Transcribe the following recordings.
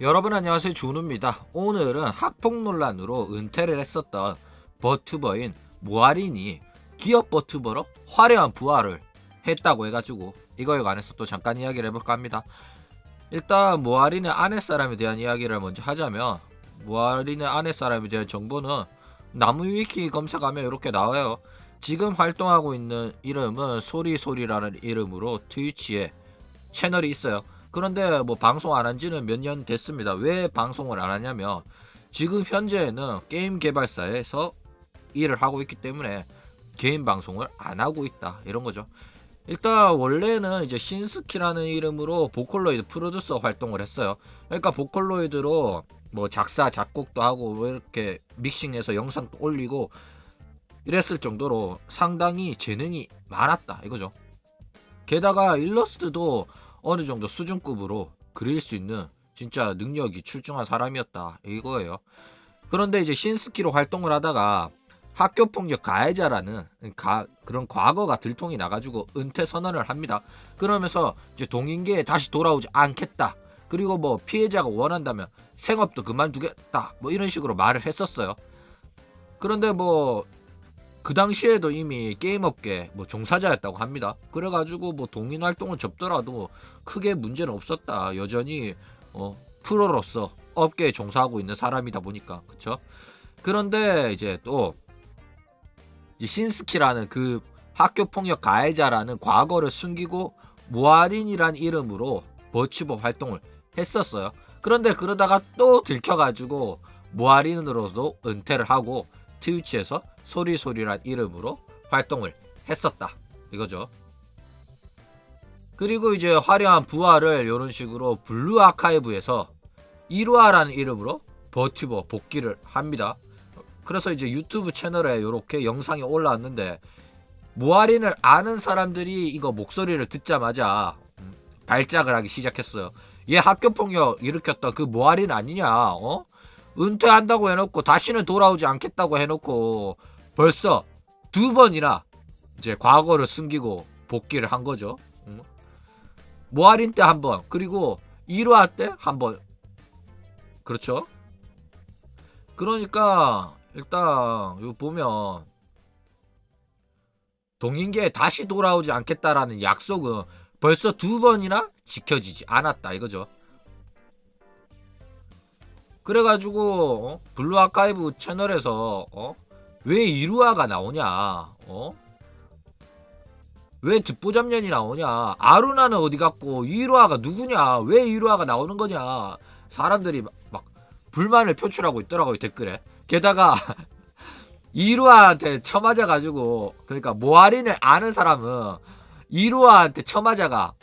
여러분 안녕하세요, 준우입니다. 오늘은 학폭 논란으로 은퇴를 했었던 버튜버인 모아린이 기업 버튜버로 화려한 부활을 했다고 해가지고 이거에 관해서 또 잠깐 이야기를 해볼까 합니다. 일단 모아린의 아내사람에 대한 이야기를 먼저 하자면, 모아린의 아내사람에 대한 정보는 나무위키 검색하면 이렇게 나와요. 지금 활동하고 있는 이름은 소리소리라는 이름으로 트위치에 채널이 있어요. 그런데 뭐 방송 안 한지는 몇 년 됐습니다. 왜 방송을 안 하냐면 지금 현재는 게임 개발사에서 일을 하고 있기 때문에 개인 방송을 안 하고 있다, 이런 거죠. 일단 원래는 이제 신스키라는 이름으로 보컬로이드 프로듀서 활동을 했어요. 그러니까 보컬로이드로 뭐 작사 작곡도 하고 뭐 이렇게 믹싱해서 영상도 올리고 이랬을 정도로 상당히 재능이 많았다, 이거죠. 게다가 일러스트도 어느 정도 수준급으로 그릴 수 있는 진짜 능력이 출중한 사람이었다, 이거예요. 그런데 이제 신스키로 활동을 하다가 학교폭력 가해자라는 그런 과거가 들통이 나가지고 은퇴 선언을 합니다. 그러면서 이제 동인계에 다시 돌아오지 않겠다, 그리고 뭐 피해자가 원한다면 생업도 그만두겠다, 뭐 이런 식으로 말을 했었어요. 그런데 뭐 그 당시에도 이미 게임업계 뭐 종사자였다고 합니다. 그래가지고 뭐 동인 활동을 접더라도 크게 문제는 없었다. 여전히 프로로서 업계에 종사하고 있는 사람이다 보니까, 그쵸? 그런데 이제 또 신스키라는 그 학교폭력 가해자라는 과거를 숨기고 모아린이란 이름으로 버튜버 활동을 했었어요. 그런데 그러다가 또 들켜가지고 모아린으로도 은퇴를 하고 트위치에서 소리소리란 이름으로 활동을 했었다, 이거죠. 그리고 이제 화려한 부활을 이런 식으로 블루 아카이브에서 1화라는 이름으로 버튜버 복귀를 합니다. 그래서 이제 유튜브 채널에 이렇게 영상이 올라왔는데, 모아린을 아는 사람들이 이거 목소리를 듣자마자 발작을 하기 시작했어요. 얘 학교폭력 일으켰던 그 모아린 아니냐? 은퇴한다고 해놓고 다시는 돌아오지 않겠다고 해놓고 벌써 두 번이나 이제 과거를 숨기고 복귀를 한 거죠. 모아린 때 한 번, 그리고 1화 때 한 번. 그렇죠? 그러니까 일단 이거 보면 동인계에 다시 돌아오지 않겠다라는 약속은 벌써 두 번이나 지켜지지 않았다, 이거죠. 그래가지고 블루 아카이브 채널에서 왜 이루아가 나오냐, 왜 듣보잡년이 나오냐, 아루나는 어디 갔고 이루아가 누구냐, 왜 이루아가 나오는 거냐, 사람들이 막 불만을 표출하고 있더라고요, 댓글에. 게다가 이루아한테 쳐맞아가지고, 그러니까 모아린을 아는 사람은 이루아한테 쳐맞아가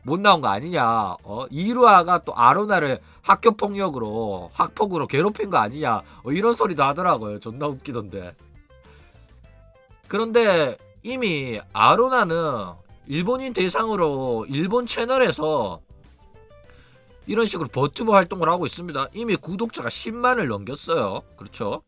못 나온 거 아니냐, 이루아가 또 아루나를 학교폭력으로 학폭으로 괴롭힌 거 아니냐, 이런 소리도 하더라고요. 존나 웃기던데. 그런데 이미 아루나는 일본인 대상으로 일본 채널에서 이런 식으로 버튜버 활동을 하고 있습니다. 이미 구독자가 10만을 넘겼어요. 그렇죠?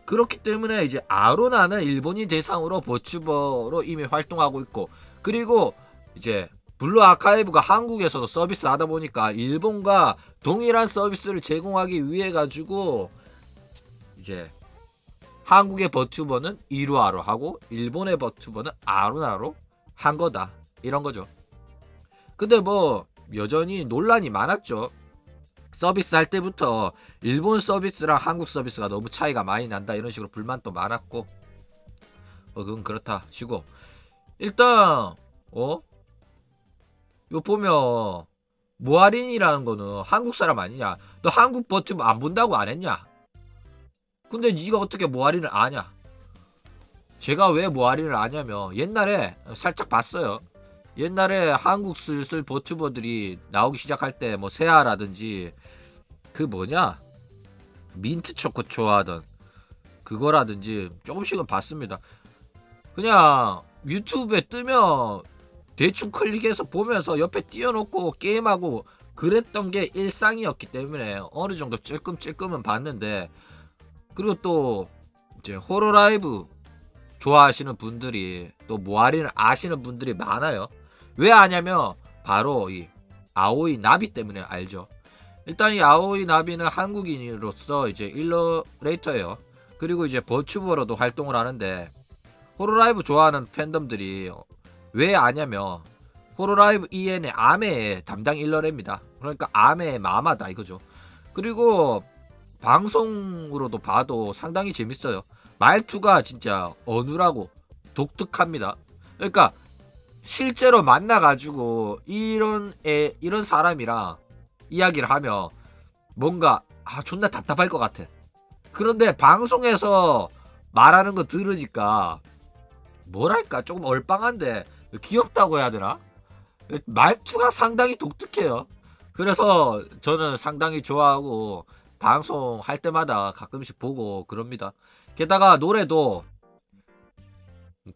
그렇기 때문에 이제 아루나는 일본인 대상으로 버튜버로 이미 활동하고 있고, 그리고 이제 블루 아카이브가 한국에서도 서비스 하다 보니까 일본과 동일한 서비스를 제공하기 위해 가지고 이제 한국의 버튜버는 이루아로 하고 일본의 버튜버는 아루나로 한 거다, 이런 거죠. 근데 뭐 여전히 논란이 많았죠. 서비스 할 때부터 일본 서비스랑 한국 서비스가 너무 차이가 많이 난다, 이런 식으로 불만도 많았고, 그건 그렇다 치고, 일단 요 보면 모아린이라는 거는 한국 사람 아니냐? 너 한국 버튜버 안 본다고 안 했냐? 근데 네가 어떻게 모아린을 아냐? 제가 왜 모아린을 아냐면 옛날에 살짝 봤어요. 옛날에 한국 슬슬 버튜버들이 나오기 시작할 때 뭐 세아라든지 그 뭐냐, 민트 초코 좋아하던 그거라든지 조금씩은 봤습니다. 그냥 유튜브에 뜨면 대충 클릭해서 보면서 옆에 띄워놓고 게임하고 그랬던 게 일상이었기 때문에 어느 정도 찔끔찔끔은 봤는데, 그리고 또 이제 호로라이브 좋아하시는 분들이 또 모아리를 아시는 분들이 많아요. 왜 아냐면 바로 이 아오이 나비 때문에 알죠. 일단 이 아오이 나비는 한국인으로서 이제 일러레이터예요. 그리고 이제 버튜버로도 활동을 하는데 호로라이브 좋아하는 팬덤들이 왜 아냐면 호로라이브 EN의 아메의 담당 일러레입니다. 그러니까 아메의 마마다 이거죠. 그리고 방송으로도 봐도 상당히 재밌어요. 말투가 진짜 어눌하고 독특합니다. 그러니까 실제로 만나가지고 이런 사람이랑 이야기를 하면 뭔가 존나 답답할 것 같아. 그런데 방송에서 말하는 거 들으니까 뭐랄까 조금 얼빵한데 귀엽다고 해야 되나? 말투가 상당히 독특해요. 그래서 저는 상당히 좋아하고 방송할 때마다 가끔씩 보고 그럽니다. 게다가 노래도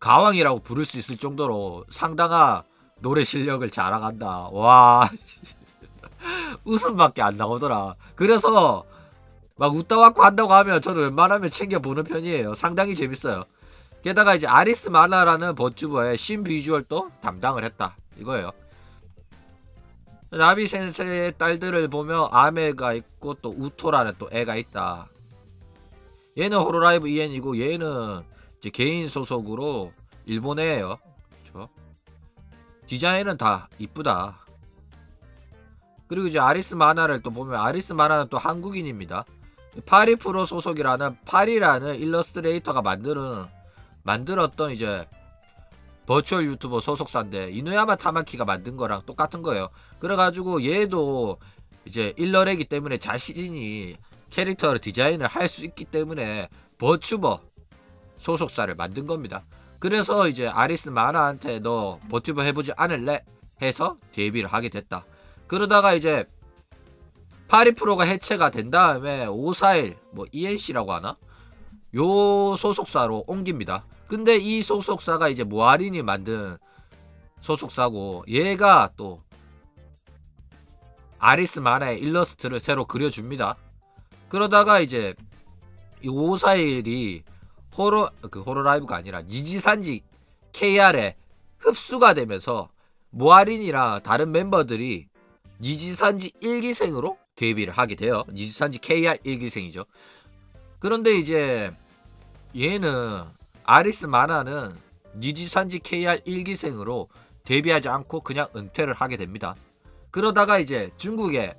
가왕이라고 부를 수 있을 정도로 상당한 노래 실력을 자랑한다. 와 웃음밖에 안 나오더라. 그래서 막 웃다 왔고 한다고 하면 저는 웬만하면 챙겨보는 편이에요. 상당히 재밌어요. 게다가 이제 아리스 마나라는 버튜버의 신 비주얼도 담당을 했다 이거예요. 나비 센세의 딸들을 보면 아메가 있고 또 우토라는 또 애가 있다. 얘는 호로라이브 EN이고 얘는 이제 개인 소속으로 일본애예요. 그렇죠? 디자인은 다 이쁘다. 그리고 이제 아리스 마나를 또 보면 아리스 마나는 또 한국인입니다. 파리 프로 소속이라는 파리라는 일러스트레이터가 만들었던 이제 버추얼 유튜버 소속사인데 이노야마 타마키가 만든 거랑 똑같은 거예요. 그래가지고 얘도 이제 일러레기 때문에 자신이 캐릭터를 디자인을 할 수 있기 때문에 버튜버 소속사를 만든 겁니다. 그래서 이제 아리스 마나한테 너 버튜버 해보지 않을래? 해서 데뷔를 하게 됐다. 그러다가 이제 파리 프로가 해체가 된 다음에 541 뭐 ENC라고 하나? 요 소속사로 옮깁니다. 근데 이 소속사가 이제 모아린이 만든 소속사고 얘가 또 아리스 마나의 일러스트를 새로 그려줍니다. 그러다가 이제 이 541이 호로라이브가 아니라 니지산지 KR에 흡수가 되면서 모아린이랑 다른 멤버들이 니지산지 1기생으로 데뷔를 하게 돼요. 니지산지 KR 1기생이죠. 그런데 이제 얘는 아리스 마나는 니지산지 KR 1기생으로 데뷔하지 않고 그냥 은퇴를 하게 됩니다. 그러다가 이제 중국의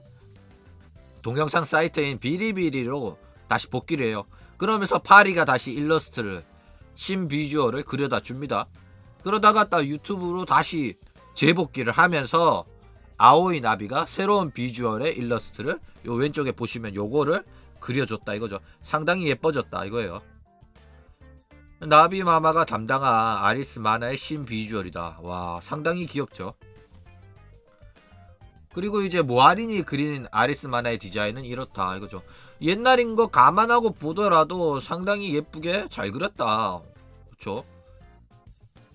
동영상 사이트인 비리비리로 다시 복귀를 해요. 그러면서 파리가 다시 일러스트를 신 비주얼을 그려다 줍니다. 그러다가 딱 유튜브로 다시 재복귀를 하면서 아오이 나비가 새로운 비주얼의 일러스트를 요 왼쪽에 보시면 요거를 그려줬다 이거죠. 상당히 예뻐졌다 이거예요. 나비 마마가 담당한 아리스 마나의 신 비주얼이다. 와 상당히 귀엽죠. 그리고 이제 모아린이 그린 아리스 마나의 디자인은 이렇다 이거죠. 옛날인 거 감안하고 보더라도 상당히 예쁘게 잘 그렸다. 그쵸?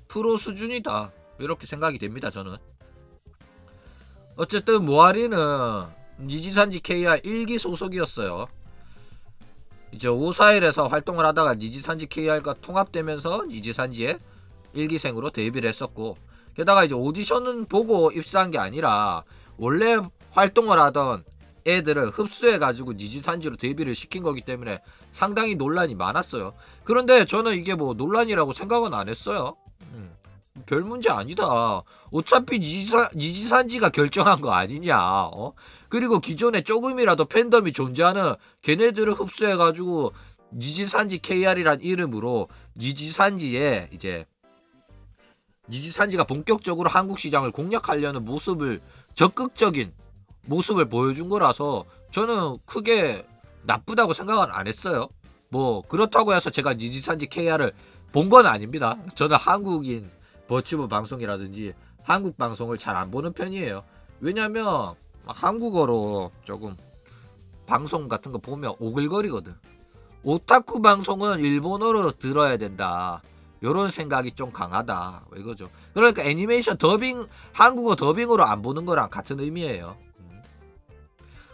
프로 수준이다 이렇게 생각이 됩니다 저는. 어쨌든 모아린은 니지산지 KR 1기 소속이었어요. 이제 541에서 활동을 하다가 니지산지 KR과 통합되면서 니지산지의 1기생으로 데뷔를 했었고, 게다가 이제 오디션은 보고 입사한 게 아니라 원래 활동을 하던 애들을 흡수해가지고 니지산지로 데뷔를 시킨 거기 때문에 상당히 논란이 많았어요. 그런데 저는 이게 뭐 논란이라고 생각은 안 했어요. 별 문제 아니다. 어차피 니지산지가 결정한 거 아니냐. 그리고 기존에 조금이라도 팬덤이 존재하는 걔네들을 흡수해가지고 니지산지 KR이란 이름으로 니지산지에 이제 니지산지가 본격적으로 한국 시장을 공략하려는 모습을 적극적인 모습을 보여준 거라서 저는 크게 나쁘다고 생각은 안 했어요. 뭐 그렇다고 해서 제가 니지산지 KR을 본 건 아닙니다. 저는 한국인 버튜버 방송이라든지 한국 방송을 잘 안 보는 편이에요. 왜냐면 한국어로 조금 방송 같은 거 보면 오글거리거든. 오타쿠 방송은 일본어로 들어야 된다. 요런 생각이 좀 강하다. 이거죠. 그러니까 애니메이션 더빙, 한국어 더빙으로 안 보는 거랑 같은 의미예요.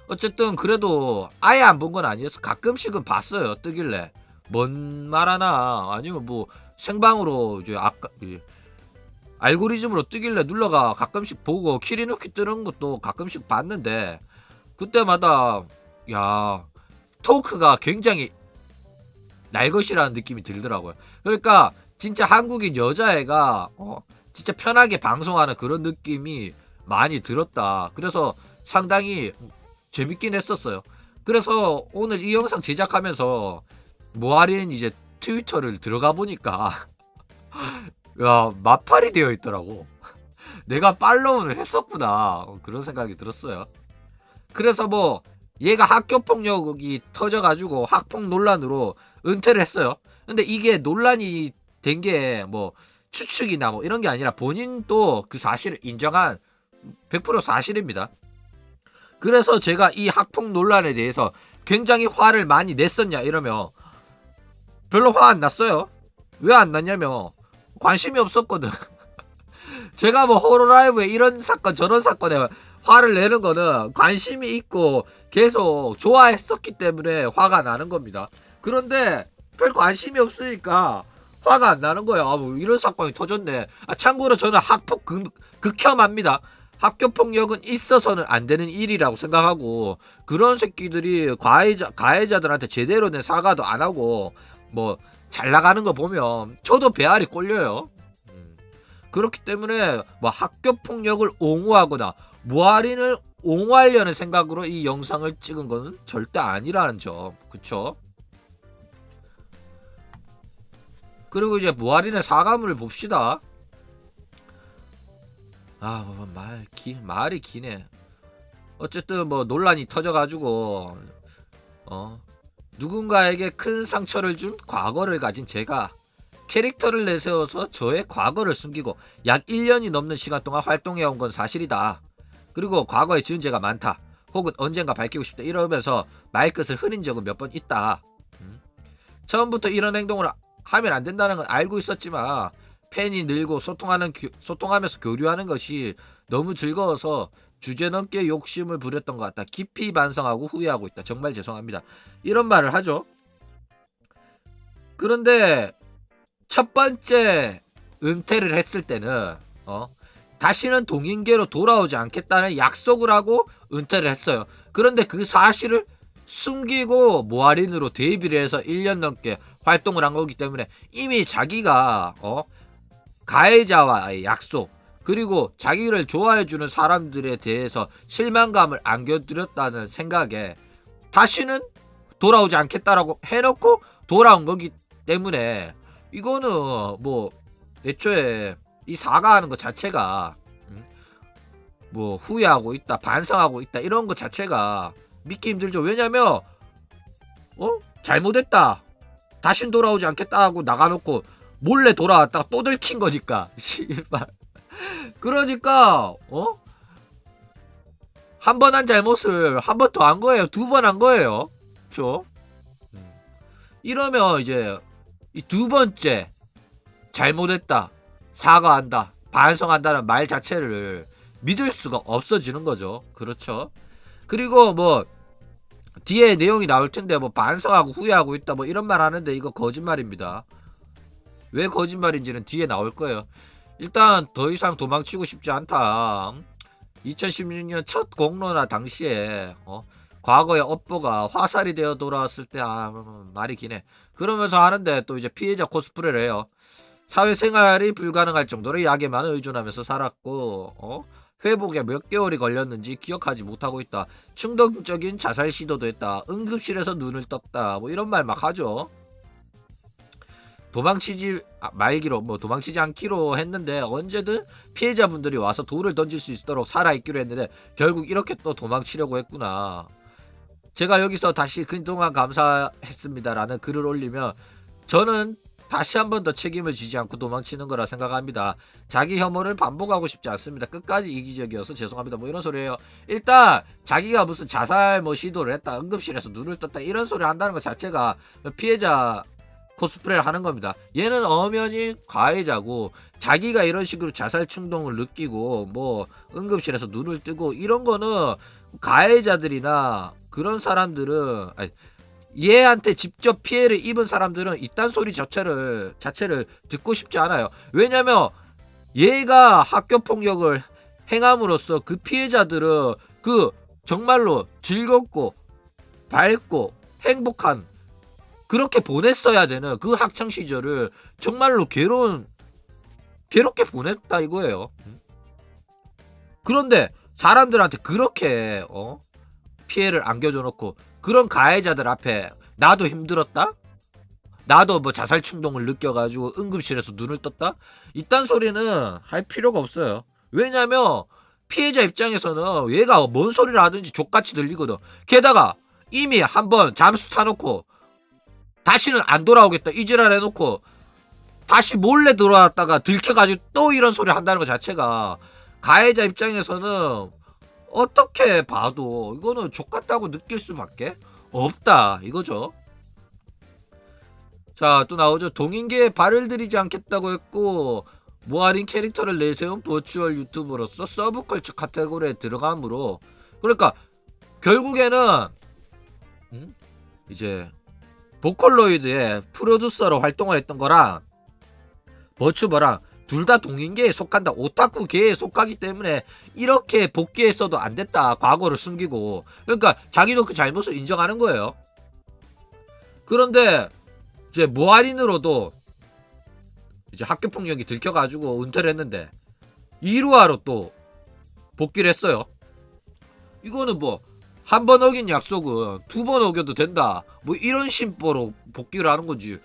어쨌든 그래도 아예 안 본 건 아니어서 가끔씩은 봤어요. 뜨길래 뭔 말하나 아니면 뭐 생방으로 이제 아까 알고리즘으로 뜨길래 눌러가 가끔씩 보고 키리누키 뜨는 것도 가끔씩 봤는데 그때마다 야 토크가 굉장히 날것이라는 느낌이 들더라고요. 그러니까 진짜 한국인 여자애가 진짜 편하게 방송하는 그런 느낌이 많이 들었다. 그래서 상당히 재밌긴 했었어요. 그래서 오늘 이 영상 제작하면서 모아린 이제 트위터를 들어가 보니까 야 마팔이 되어 있더라고. 내가 팔로우를 했었구나. 그런 생각이 들었어요. 그래서 뭐 얘가 학교 폭력이 터져가지고 학폭 논란으로 은퇴를 했어요. 근데 이게 논란이 된 게 뭐 추측이나 뭐 이런 게 아니라 본인도 그 사실을 인정한 100% 사실입니다. 그래서 제가 이 학폭 논란에 대해서 굉장히 화를 많이 냈었냐 이러면 별로 화 안 났어요. 왜 안 났냐면 관심이 없었거든. 제가 뭐 호로라이브에 이런 사건 저런 사건에 화를 내는 거는 관심이 있고 계속 좋아했었기 때문에 화가 나는 겁니다. 그런데 별 관심이 없으니까 화가 안 나는 거예요. 아, 뭐 이런 사건이 터졌네. 참고로 저는 학폭 극혐합니다. 학교 폭력은 있어서는 안 되는 일이라고 생각하고 그런 새끼들이 가해자들한테 제대로 된 사과도 안 하고 뭐 잘 나가는 거 보면 저도 배알이 꼴려요. 그렇기 때문에 뭐 학교 폭력을 옹호하거나 무할인을 옹호하려는 생각으로 이 영상을 찍은 거는 절대 아니라는 점. 그쵸? 그리고 이제 무할인의 사과문을 봅시다. 말이 기네. 어쨌든 뭐 논란이 터져가지고 누군가에게 큰 상처를 준 과거를 가진 제가 캐릭터를 내세워서 저의 과거를 숨기고 약 1년이 넘는 시간 동안 활동해온 건 사실이다. 그리고 과거에 지은 죄가 많다. 혹은 언젠가 밝히고 싶다. 이러면서 말끝을 흐린 적은 몇 번 있다. 처음부터 이런 행동을 하면 안 된다는 건 알고 있었지만 팬이 늘고 소통하면서 교류하는 것이 너무 즐거워서 주제넘게 욕심을 부렸던 것 같다. 깊이 반성하고 후회하고 있다. 정말 죄송합니다. 이런 말을 하죠. 그런데 첫 번째 은퇴를 했을 때는 다시는 동인계로 돌아오지 않겠다는 약속을 하고 은퇴를 했어요. 그런데 그 사실을 숨기고 모아린으로 데뷔를 해서 1년 넘게 활동을 한 거기 때문에 이미 자기가 가해자와의 약속 그리고 자기를 좋아해주는 사람들에 대해서 실망감을 안겨드렸다는 생각에 다시는 돌아오지 않겠다라고 해놓고 돌아온 거기 때문에 이거는 뭐 애초에 이 사과하는 것 자체가 뭐 후회하고 있다 반성하고 있다 이런 것 자체가 믿기 힘들죠. 왜냐면 잘못했다 다신 돌아오지 않겠다 하고 나가놓고 몰래 돌아왔다가 또 들킨 거니까 씨발 그러니까 한 번 한 잘못을 한 번 더 한 거예요. 두 번 한 거예요. 그렇죠? 이러면 이제 이 두 번째 잘못했다 사과한다 반성한다는 말 자체를 믿을 수가 없어지는 거죠. 그렇죠? 그리고 뭐 뒤에 내용이 나올 텐데 뭐 반성하고 후회하고 있다 뭐 이런 말 하는데 이거 거짓말입니다. 왜 거짓말인지는 뒤에 나올 거예요. 일단 더 이상 도망치고 싶지 않다. 2016년 첫 공론화 당시에 과거의 업보가 화살이 되어 돌아왔을 때 말이 기네. 그러면서 하는데 또 이제 피해자 코스프레를 해요. 사회생활이 불가능할 정도로 약에만 의존하면서 살았고 회복에 몇 개월이 걸렸는지 기억하지 못하고 있다. 충동적인 자살 시도도 했다. 응급실에서 눈을 떴다. 뭐 이런 말 막 하죠. 도망치지 말기로 도망치지 않기로 했는데 언제든 피해자분들이 와서 돌을 던질 수 있도록 살아있기로 했는데 결국 이렇게 또 도망치려고 했구나. 제가 여기서 다시 그동안 감사했습니다라는 글을 올리면 저는 다시 한 번 더 책임을 지지 않고 도망치는 거라 생각합니다. 자기 혐오를 반복하고 싶지 않습니다. 끝까지 이기적이어서 죄송합니다. 뭐 이런 소리예요. 일단 자기가 무슨 자살 시도를 했다 응급실에서 눈을 떴다 이런 소리 한다는 것 자체가 피해자 코스프레를 하는 겁니다. 얘는 엄연히 가해자고 자기가 이런 식으로 자살 충동을 느끼고 뭐 응급실에서 눈을 뜨고 이런 거는 가해자들이나 그런 사람들은 얘한테 직접 피해를 입은 사람들은 이딴 소리 자체를 듣고 싶지 않아요. 왜냐면 얘가 학교 폭력을 행함으로써 그 피해자들은 그 정말로 즐겁고 밝고 행복한 그렇게 보냈어야 되는 그 학창 시절을 정말로 괴롭게 보냈다 이거예요. 그런데 사람들한테 그렇게 피해를 안겨줘 놓고 그런 가해자들 앞에 나도 힘들었다? 나도 뭐 자살 충동을 느껴가지고 응급실에서 눈을 떴다? 이딴 소리는 할 필요가 없어요. 왜냐면 피해자 입장에서는 얘가 뭔 소리를 하든지 족같이 들리거든. 게다가 이미 한번 잠수 타놓고 다시는 안 돌아오겠다 이지랄 해놓고 다시 몰래 들어왔다가 들켜가지고 또 이런 소리 한다는 것 자체가 가해자 입장에서는 어떻게 봐도 이거는 족같다고 느낄 수밖에 없다 이거죠. 자, 또 나오죠. 동인계에 발을 들이지 않겠다고 했고 모아린 캐릭터를 내세운 버추얼 유튜버로서 서브컬처 카테고리에 들어가므로 그러니까 결국에는 이제 보컬로이드의 프로듀서로 활동을 했던 거랑 버추버랑 둘 다 동인계에 속한다. 오타쿠계에 속하기 때문에 이렇게 복귀했어도 안 됐다. 과거를 숨기고. 그러니까 자기도 그 잘못을 인정하는 거예요. 그런데 이제 모아린으로도 이제 학교 폭력이 들켜가지고 은퇴를 했는데 2루화로 또 복귀를 했어요. 이거는 뭐 한 번 어긴 약속은 두 번 어겨도 된다. 뭐 이런 심보로 복귀를 하는 건지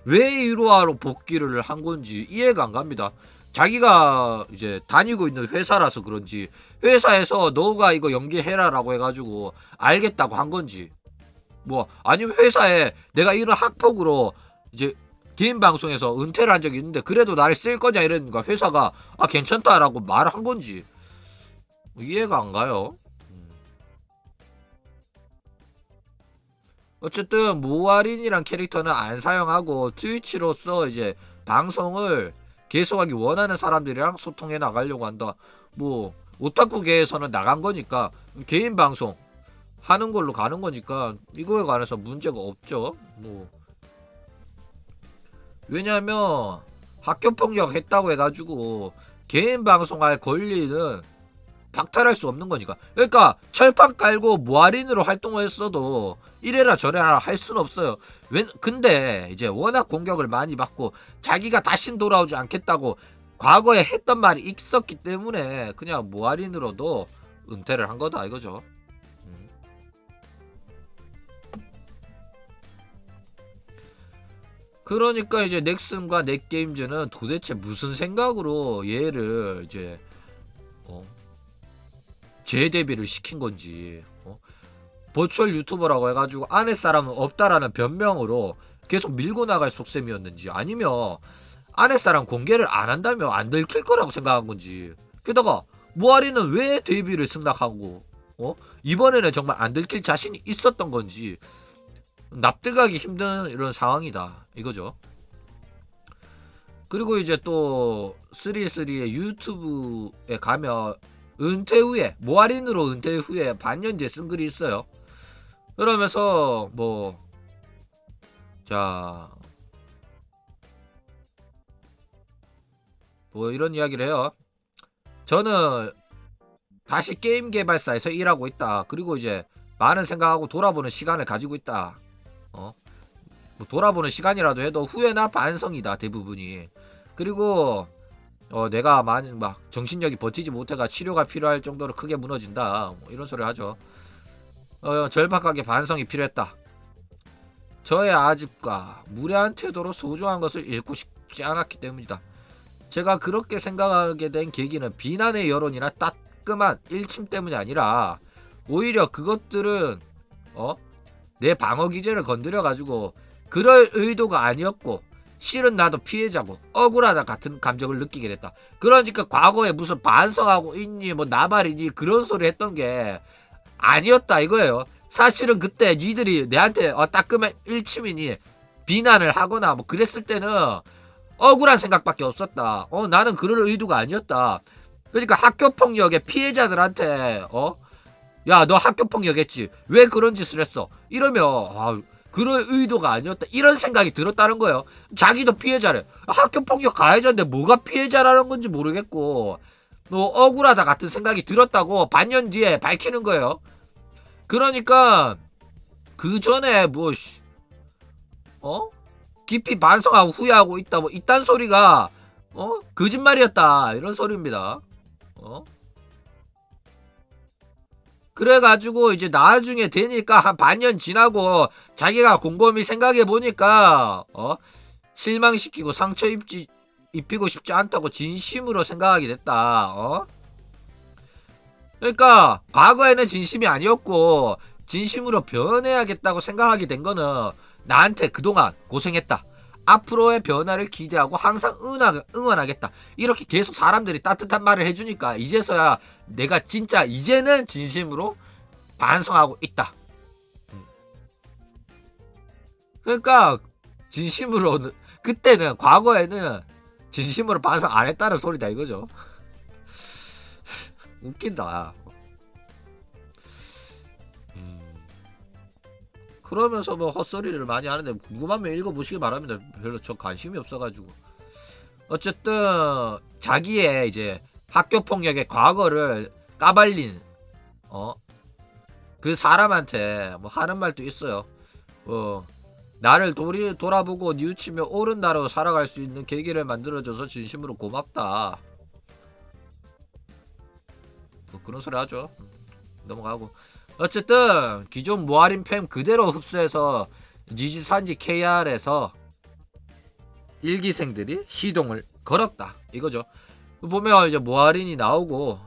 왜 1루화로 복귀를 한 건지 이해가 안 갑니다. 자기가 이제 다니고 있는 회사라서 그런지 회사에서 너가 이거 연기해라라고 해가지고 알겠다고 한 건지 뭐 아니면 회사에 내가 이런 학폭으로 이제 개인 방송에서 은퇴를 한 적이 있는데 그래도 나를 쓸 거냐 이러니까 회사가 아 괜찮다라고 말한 건지 이해가 안 가요. 어쨌든 모아린이란 캐릭터는 안 사용하고 트위치로서 이제 방송을 계속하기 원하는 사람들이랑 소통해 나가려고 한다. 뭐 오타쿠계에서는 나간 거니까 개인 방송 하는 걸로 가는 거니까 이거에 관해서 문제가 없죠. 뭐 왜냐면 학교 폭력 했다고 해가지고 개인 방송할 권리는 박탈할 수 없는 거니까. 그러니까 철판 깔고 모아린으로 활동을 했어도 이래라 저래라 할 수는 없어요. 근데 이제 워낙 공격을 많이 받고 자기가 다신 돌아오지 않겠다고 과거에 했던 말이 있었기 때문에 그냥 모아린으로도 은퇴를 한 거다 이거죠. 그러니까 이제 넥슨과 넷게임즈는 도대체 무슨 생각으로 얘를 이제 재데뷔를 시킨 건지 버추얼 유튜버라고 해가지고 아내 사람은 없다라는 변명으로 계속 밀고 나갈 속셈이었는지 아니면 아내 사람 공개를 안 한다면 안 들킬 거라고 생각한 건지 게다가 모아리는 왜 데뷔를 승낙하고 이번에는 정말 안 들킬 자신이 있었던 건지 납득하기 힘든 이런 상황이다 이거죠. 그리고 이제 또 3-3의 유튜브에 가면 은퇴 후에 모아린으로 은퇴 후에 반년제 쓴 글이 있어요. 그러면서 뭐 자 뭐 이런 이야기를 해요. 저는 다시 게임 개발사에서 일하고 있다. 그리고 이제 많은 생각하고 돌아보는 시간을 가지고 있다. 뭐 돌아보는 시간이라도 해도 후회나 반성이다 대부분이. 그리고 내가 만약 막 정신력이 버티지 못해가 치료가 필요할 정도로 크게 무너진다. 뭐 이런 소리 하죠. 절박하게 반성이 필요했다. 저의 아집과 무례한 태도로 소중한 것을 잃고 싶지 않았기 때문이다. 제가 그렇게 생각하게 된 계기는 비난의 여론이나 따끔한 일침 때문이 아니라 오히려 그것들은 내 방어 기제를 건드려 가지고 그럴 의도가 아니었고 실은 나도 피해자고 억울하다 같은 감정을 느끼게 됐다. 그러니까 과거에 무슨 반성하고 있니 뭐 나발이니 그런 소리 했던 게 아니었다 이거예요. 사실은 그때 니들이 내한테 따끔한 일침이니 비난을 하거나 뭐 그랬을 때는 억울한 생각밖에 없었다. 나는 그럴 의도가 아니었다. 그러니까 학교폭력의 피해자들한테 야 너 학교폭력했지 왜 그런 짓을 했어 이러면 그럴 의도가 아니었다 이런 생각이 들었다는 거예요. 자기도 피해자래. 학교폭력 가해자인데 뭐가 피해자라는 건지 모르겠고 뭐 억울하다 같은 생각이 들었다고 반년 뒤에 밝히는 거예요. 그러니까 그 전에 뭐 깊이 반성하고 후회하고 있다 뭐 이딴 소리가 거짓말이었다 이런 소리입니다. 그래가지고 이제 나중에 되니까 한 반년 지나고 자기가 곰곰이 생각해 보니까 실망시키고 입히고 싶지 않다고 진심으로 생각하게 됐다. 그러니까 과거에는 진심이 아니었고 진심으로 변해야겠다고 생각하게 된 거는 나한테 그동안 고생했다. 앞으로의 변화를 기대하고 항상 응원하겠다. 이렇게 계속 사람들이 따뜻한 말을 해주니까 이제서야 내가 진짜 이제는 진심으로 반성하고 있다. 그러니까 진심으로 그때는 과거에는 진심으로 반성 안 했다는 소리다 이거죠. 웃긴다. 그러면서 뭐 헛소리를 많이 하는데 궁금하면 읽어보시기 바랍니다. 별로 저 관심이 없어가지고. 어쨌든 자기의 이제 학교폭력의 과거를 까발린 그 사람한테 뭐 하는 말도 있어요. 나를 돌아보고 뉘우치며 옳은 나로 살아갈 수 있는 계기를 만들어줘서 진심으로 고맙다. 뭐 그런 소리 하죠. 넘어가고. 어쨌든 기존 모아린 팸 그대로 흡수해서 니지산지 KR에서 일기생들이 시동을 걸었다 이거죠. 보면 이제 모아린이 나오고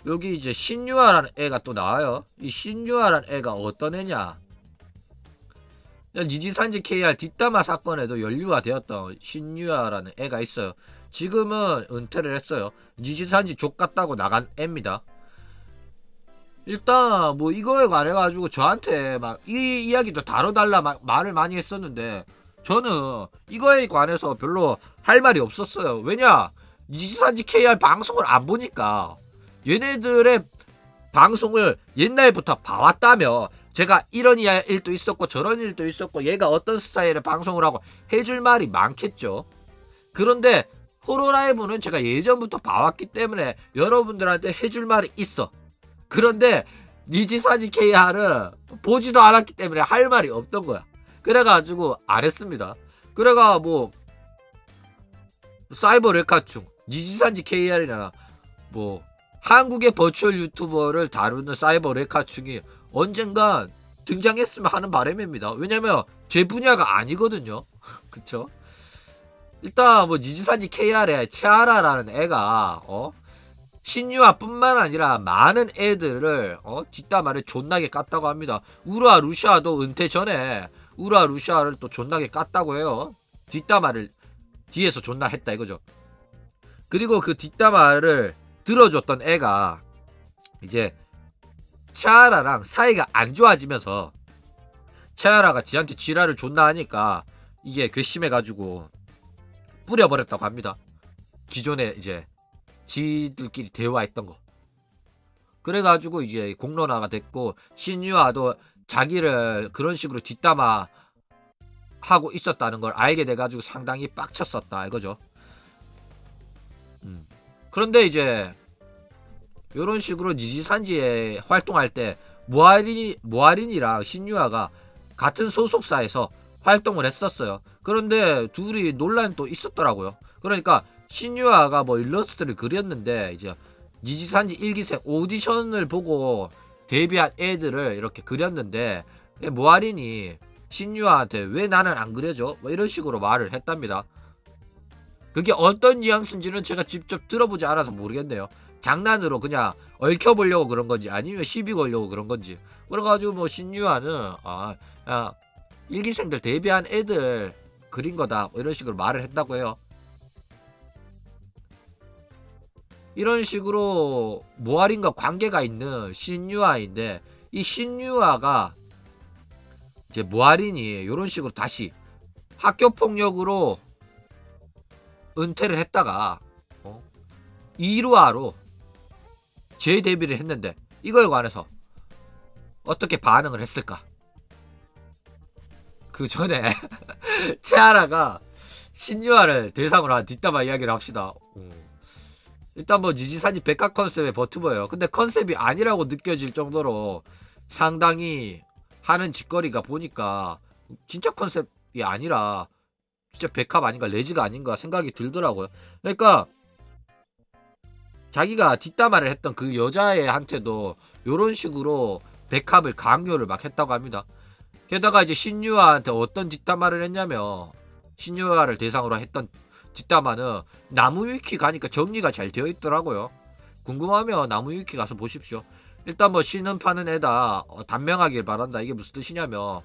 여기 이제 신유아라는 애가 또 나와요. 이 신유아라는 애가 어떤 애냐, 니지산지 KR 뒷담화 사건에도 연루가 되었던 신유아라는 애가 있어요. 지금은 은퇴를 했어요. 니지산지 족같다고 나간 애입니다. 일단 뭐 이거에 관해 가지고 저한테 막 이 이야기도 다뤄달라 말을 많이 했었는데 저는 이거에 관해서 별로 할 말이 없었어요. 왜냐, 니지산지 KR 방송을 안 보니까 얘네들의 방송을 옛날부터 봐왔다며 제가 이런 일도 있었고 저런 일도 있었고 얘가 어떤 스타일의 방송을 하고 해줄 말이 많겠죠. 그런데 호로라이브는 제가 예전부터 봐왔기 때문에 여러분들한테 해줄 말이 있어. 그런데 니지산지 KR은 보지도 않았기 때문에 할 말이 없던 거야. 그래가지고 안 했습니다. 그래가 뭐 사이버 레카충, 니지산지 KR이나 뭐 한국의 버추얼 유튜버를 다루는 사이버 레카충이 언젠간 등장했으면 하는 바람입니다. 왜냐면 제 분야가 아니거든요. 그쵸? 일단 뭐 니지산지 KR에 치아라라는 애가 신유아뿐만 아니라 많은 애들을 뒷담화를 존나게 깠다고 합니다. 우르아 루시아도 은퇴 전에 우르아 루시아를 또 존나게 깠다고 해요. 뒷담화를 뒤에서 존나 했다 이거죠. 그리고 그 뒷담화를 들어줬던 애가 이제 치아라랑 사이가 안 좋아지면서 치아라가 지한테 지랄을 존나 하니까 이게 괘씸해가지고 뿌려버렸다고 합니다. 기존에 이제 지들끼리 대화했던 거. 그래가지고 이제 공론화가 됐고 신유아도 자기를 그런 식으로 뒷담화 하고 있었다는 걸 알게 돼가지고 상당히 빡쳤었다 이거죠. 그런데 이제 요런 식으로 니지산지에 활동할 때 모아린이랑 신유아가 같은 소속사에서 활동을 했었어요. 그런데 둘이 논란이 또 있었더라고요. 그러니까 신유아가 뭐 일러스트를 그렸는데 이제 니지산지 1기생 오디션을 보고 데뷔한 애들을 이렇게 그렸는데 모아린이 신유아한테 왜 나는 안 그려줘? 뭐 이런 식으로 말을 했답니다. 그게 어떤 뉘앙스인지는 제가 직접 들어보지 않아서 모르겠네요. 장난으로 그냥 얽혀보려고 그런 건지 아니면 시비 걸려고 그런 건지. 그래가지고 뭐 신유아는 일기생들 데뷔한 애들 그린 거다 뭐 이런 식으로 말을 했다고 해요. 이런 식으로 모아린과 관계가 있는 신유아인데 이 신유아가 이제 모아린이 이런 식으로 다시 학교폭력으로 은퇴를 했다가 2루아로 재데뷔를 했는데 이거에 관해서 어떻게 반응을 했을까? 그 전에 채아라가 신유아를 대상으로 한 뒷담화 이야기를 합시다. 일단 뭐 니지사지 백화 컨셉의 버튜버예요. 근데 컨셉이 아니라고 느껴질 정도로 상당히 하는 짓거리가 보니까 진짜 컨셉이 아니라 진짜 백합 아닌가 레지가 아닌가 생각이 들더라고요. 그러니까 자기가 뒷담화를 했던 그 여자애한테도 요런 식으로 백합을 강요를 막 했다고 합니다. 게다가 이제 신유아한테 어떤 뒷담화를 했냐면 신유아를 대상으로 했던 뒷담화는 나무 위키 가니까 정리가 잘 되어 있더라고요. 궁금하면 나무 위키 가서 보십시오. 일단 뭐 신은 파는 애다. 단명하길 바란다. 이게 무슨 뜻이냐면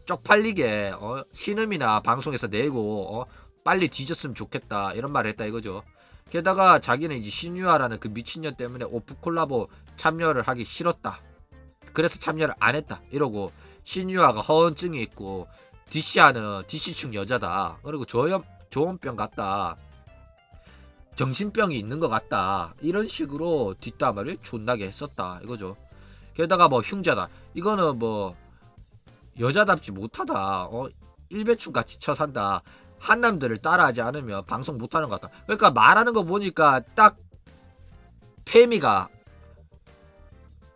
쪽팔리게 신음이나 방송에서 내고 빨리 뒤졌으면 좋겠다 이런 말을 했다 이거죠. 게다가 자기는 이제 신유아라는 그 미친년 때문에 오프 콜라보 참여를 하기 싫었다. 그래서 참여를 안 했다 이러고 신유아가 허언증이 있고 DC하는 DC충 여자다. 그리고 조현병 같다. 정신병이 있는 것 같다. 이런 식으로 뒷담화를 존나게 했었다 이거죠. 게다가 뭐 흉자다. 이거는 뭐 여자답지 못하다. 일배충같이 쳐산다. 한남들을 따라하지 않으면 방송 못하는 것 같다. 그러니까 말하는 거 보니까 딱 페미가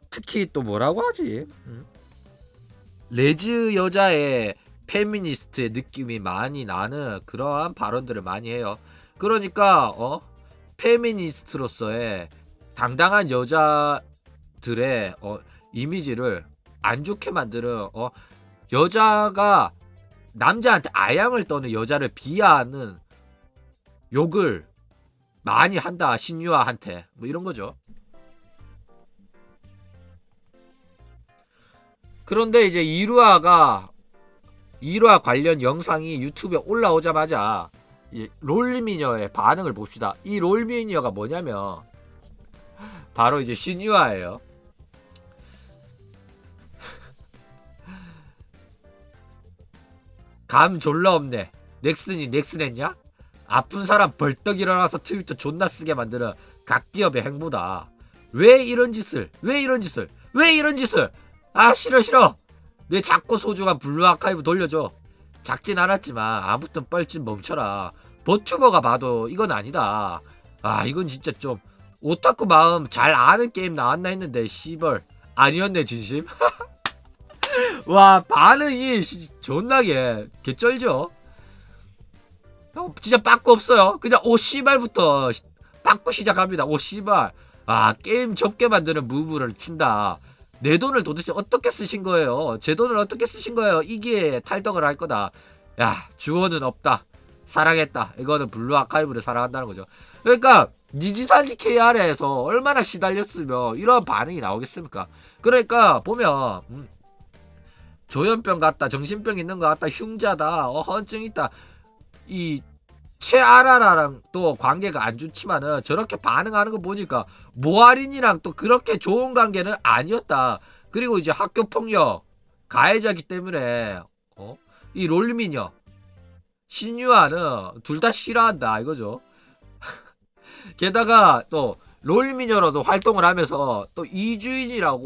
특히 또 뭐라고 하지? 레즈 여자의 페미니스트의 느낌이 많이 나는 그러한 발언들을 많이 해요. 그러니까 페미니스트로서의 당당한 여자들의 이미지를 안 좋게 만드는 여자가 남자한테 아양을 떠는 여자를 비하하는 욕을 많이 한다. 신유아한테 뭐 이런 거죠. 그런데 이제 이루아 관련 영상이 유튜브에 올라오자마자 롤미녀의 반응을 봅시다. 이 롤미녀가 뭐냐면 바로 이제 신유아예요. 감 졸라 없네. 넥슨이 넥슨했냐? 아픈 사람 벌떡 일어나서 트위터 존나 쓰게 만드는 각기업의 행보다. 왜 이런 짓을? 아 싫어. 내 작고 소중한 블루 아카이브 돌려줘. 작진 않았지만 아무튼 뻘짓 멈춰라. 버튜버가 봐도 이건 아니다. 아 이건 진짜 좀 오타쿠 마음 잘 아는 게임 나왔나 했는데 씨벌 아니었네 진심. 와 반응이 존나게 개쩔죠. 진짜 빠꾸 없어요. 그냥 오 씨발부터 빠꾸 시작합니다. 오 씨발. 아 게임 접게 만드는 무브를 친다. 내 돈을 도대체 어떻게 쓰신 거예요? 제 돈을 어떻게 쓰신 거예요? 이게 탈덕을 할 거다. 야 주어는 없다. 사랑했다. 이거는 블루 아카이브를 사랑한다는 거죠. 그러니까 니지산지 KR에서 얼마나 시달렸으면 이런 반응이 나오겠습니까? 그러니까 보면 조현병 같다. 정신병 있는 것 같다. 흉자다. 허언증 있다. 이 최아라랑 또 관계가 안 좋지만은 저렇게 반응하는 거 보니까 모아린이랑 또 그렇게 좋은 관계는 아니었다. 그리고 이제 학교 폭력 가해자기 때문에 이 롤미녀 신유아는 둘 다 싫어한다 이거죠. 게다가 또 롤미녀로도 활동을 하면서 또 이주인이라는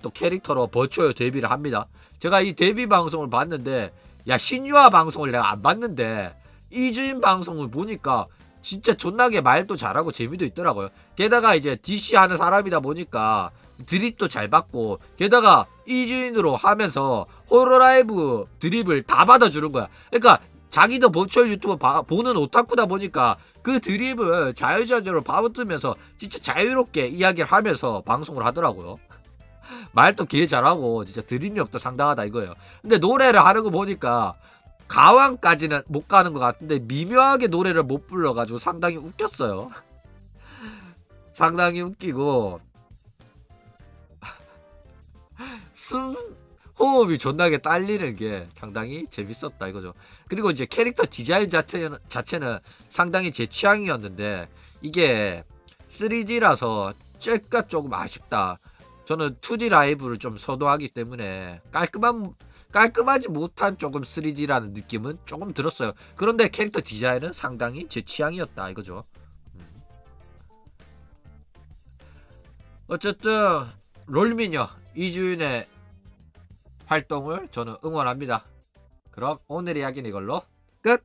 또 캐릭터로 버추어 데뷔를 합니다. 제가 이 데뷔 방송을 봤는데 야 신유아 방송을 내가 안 봤는데 이주인 방송을 보니까 진짜 존나게 말도 잘하고 재미도 있더라고요. 게다가 이제 DC 하는 사람이다 보니까 드립도 잘 받고 게다가 이주인으로 하면서 호러라이브 드립을 다 받아주는 거야. 그러니까 자기도 버추얼 유튜버 보는 오타쿠다 보니까 그 드립을 자유자재로 받아들면서 진짜 자유롭게 이야기를 하면서 방송을 하더라고요. 말도 개 잘하고 진짜 드립력도 상당하다 이거예요. 근데 노래를 하는 거 보니까 가왕까지는 못 가는 것 같은데 미묘하게 노래를 못 불러가지고 상당히 웃겼어요. 상당히 웃기고 숨 호흡이 존나게 딸리는 게 상당히 재밌었다 이거죠. 그리고 이제 캐릭터 디자인 자체는 상당히 제 취향이었는데 이게 3D라서 쬐까 조금 아쉽다. 저는 2D 라이브를 좀 선호하기 때문에 깔끔하지 못한 조금 3D라는 느낌은 조금 들었어요. 그런데 캐릭터 디자인은 상당히 제 취향이었다 이거죠. 어쨌든 롤미녀 이주인의 활동을 저는 응원합니다. 그럼 오늘 이야기는 이걸로 끝!